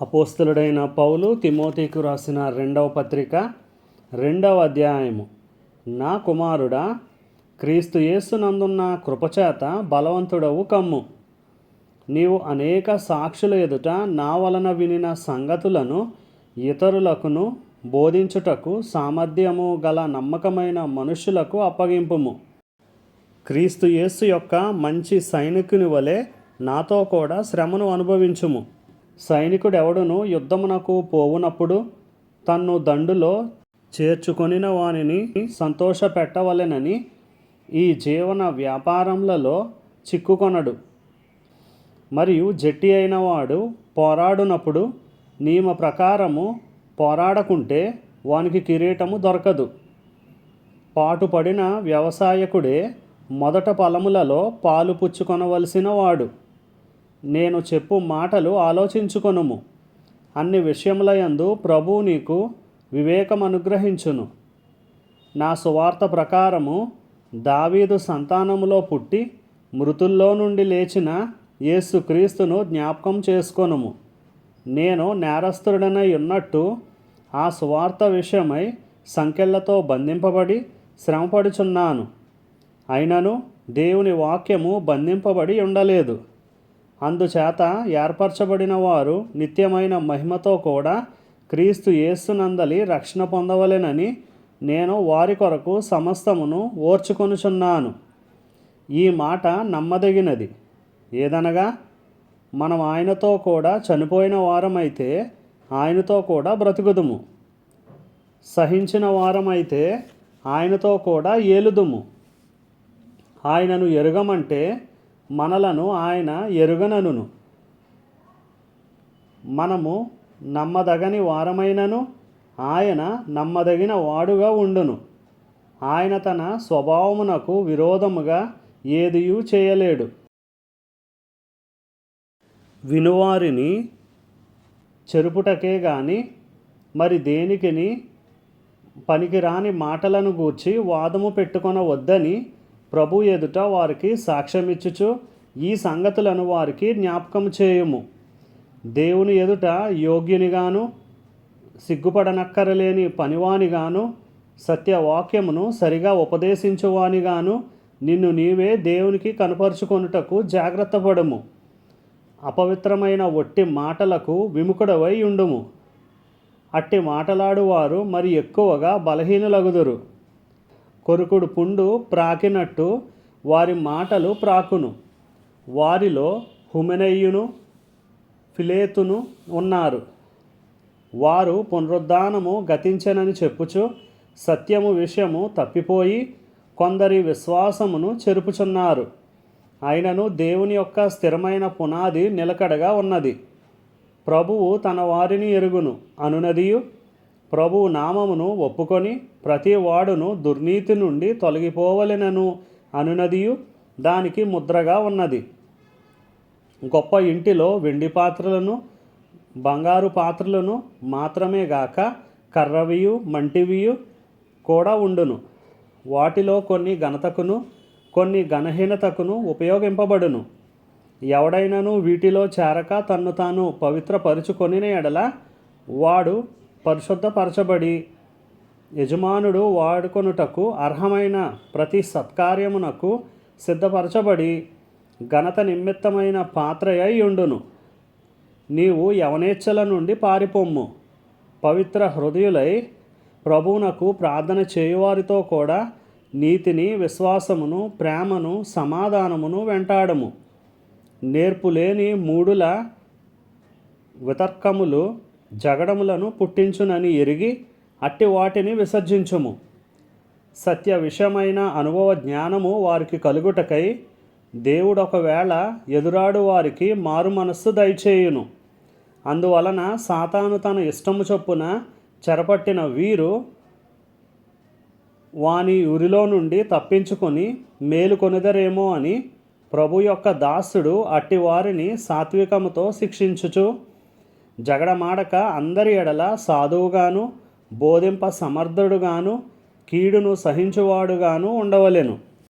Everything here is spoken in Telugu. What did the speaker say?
అపోస్తలుడైన పౌలు తిమోతికి రాసిన 2వ పత్రిక 2వ అధ్యాయము. నా కుమారుడా, క్రీస్తు యేసునందున్న కృపచేత బలవంతుడవు కమ్ము. నీవు అనేక సాక్షుల ఎదుట నా వలన వినిన సంగతులను ఇతరులకును బోధించుటకు సామర్థ్యము గల నమ్మకమైన మనుషులకు అప్పగింపుము. క్రీస్తు యేసు యొక్క మంచి సైనికుని వలె నాతో కూడా శ్రమను అనుభవించుము. సైనికుడెవడును యుద్ధమునకు పోవునప్పుడు తన్ను దండులో చేర్చుకొనిన వానిని సంతోషపెట్టవలెనని ఈ జీవన వ్యాపారములలో చిక్కుకొనడు. మరియు జట్టి అయిన వాడు పోరాడునప్పుడు నియమ ప్రకారము పోరాడకుంటే వానికి కిరీటము దొరకదు. పాటుపడిన వ్యవసాయకుడే మొదట ఫలములలో పాలు పుచ్చుకొనవలసిన వాడు. నేను చెప్పు మాటలు ఆలోచించుకొనుము. అన్ని విషయములయందు ప్రభువు నీకు వివేకం అనుగ్రహించును. నా సువార్త ప్రకారము దావీదు సంతానములో పుట్టి మృతుల్లో నుండి లేచిన యేసుక్రీస్తును జ్ఞాపకం చేసుకొనుము. నేను నేరస్తుడనై ఉన్నట్టు ఆ సువార్త విషయమై సంకెళ్లతో బంధింపబడి శ్రమపడుచున్నాను. అయినను దేవుని వాక్యము బంధింపబడి ఉండలేదు. అందుచేత ఏర్పరచబడిన వారు నిత్యమైన మహిమతో కూడా క్రీస్తు యేసునందలి రక్షణ పొందవలెనని నేను వారి కొరకు సమస్తమును ఓర్చుకొనుచున్నాను. ఈ మాట నమ్మదగినది. ఏదనగా మనం ఆయనతో కూడా చనిపోయిన వారమైతే ఆయనతో కూడా బ్రతుకుదుము. సహించిన వారమైతే ఆయనతో కూడా ఏలుదుము. ఆయనను ఎరుగమంటే మనలను ఆయన ఎరుగనను. మనము నమ్మదగని వారమైనను ఆయన నమ్మదగిన వాడుగా ఉండును. ఆయన తన స్వభావమునకు విరోధముగా ఏదియూ చేయలేడు. వినువారిని చెరుపుటకే గాని మరి దేనికిని పనికిరాని మాటలను గూర్చి వాదము పెట్టుకొనవద్దని ప్రభు ఎదుట వారికి సాక్ష్యమిచ్చుచు ఈ సంగతులను వారికి జ్ఞాపకం చేయుము. దేవుని ఎదుట యోగ్యునిగాను సిగ్గుపడనక్కరలేని పనివానిగాను సత్యవాక్యమును సరిగా ఉపదేశించువానిగాను నిన్ను నీవే దేవునికి కనపరుచుకొనుటకు జాగ్రత్త పడుము. అపవిత్రమైన ఒట్టి మాటలకు విముఖుడవై ఉండుము. అట్టి మాటలాడువారు మరి ఎక్కువగా బలహీనులగుదురు. కొరుకుడు పుండు ప్రాకినట్టు వారి మాటలు ప్రాకును. వారిలో హుమెనెయును ఫిలేతును ఉన్నారు. వారు పునరుద్ధానము గతించెనని చెప్పుచు సత్యము విషయము తప్పిపోయి కొందరి విశ్వాసమును చెరుపుచున్నారు. అయినను దేవుని యొక్క స్థిరమైన పునాది నిలకడగా ఉన్నది. ప్రభువు తన వారిని ఎరుగును అనునదియు ప్రభువు నామమును ఒప్పుకొని ప్రతి వాడును దుర్నీతి నుండి తొలగిపోవలెనను అనునదియు దానికి ముద్రగా ఉన్నది. గొప్ప ఇంటిలో వెండి పాత్రలను బంగారు పాత్రలను మాత్రమే గాక కర్రవియు మంటివియు కూడా ఉండును. వాటిలో కొన్ని ఘనతకును కొన్ని ఘనహీనతకును ఉపయోగింపబడును. ఎవడైనను వీటిలో చేరక తన్ను తాను పవిత్రపరుచుకొనిన ఎడల వాడు పరిశుద్ధపరచబడి యజమానుడు వాడుకొనుటకు అర్హమైన ప్రతి సత్కార్యమునకు సిద్ధపరచబడి ఘనత నిమిత్తమైన పాత్రయై ఉండును. నీవు యవనేచ్ఛల నుండి పారిపొమ్ము. పవిత్ర హృదయులై ప్రభువునకు ప్రార్థన చేయువారితో కూడా నీతిని విశ్వాసమును ప్రేమను సమాధానమును వెంటాడము. నేర్పులేని మూడుల వితర్కములు జగడములను పుట్టించునని ఎరిగి అట్టి వాటిని విసర్జించుము. సత్య విషయమైన అనుభవ జ్ఞానము వారికి కలుగుటకై దేవుడు ఒకవేళ ఎదురాడు వారికి మారు మనస్సు దయచేయును. అందువలన సాతాను తన ఇష్టము చొప్పున చెరపట్టిన వీరు వాని ఉరిలో నుండి తప్పించుకొని మేలుకొనిదరేమో అని ప్రభు యొక్క దాసుడు అట్టి వారిని సాత్వికముతో శిక్షించుచు జగడమాడక అందరి ఎడల సాధువుగాను బోధింప సమర్థుడుగాను కీడును సహించువాడుగాను ఉండవలెను.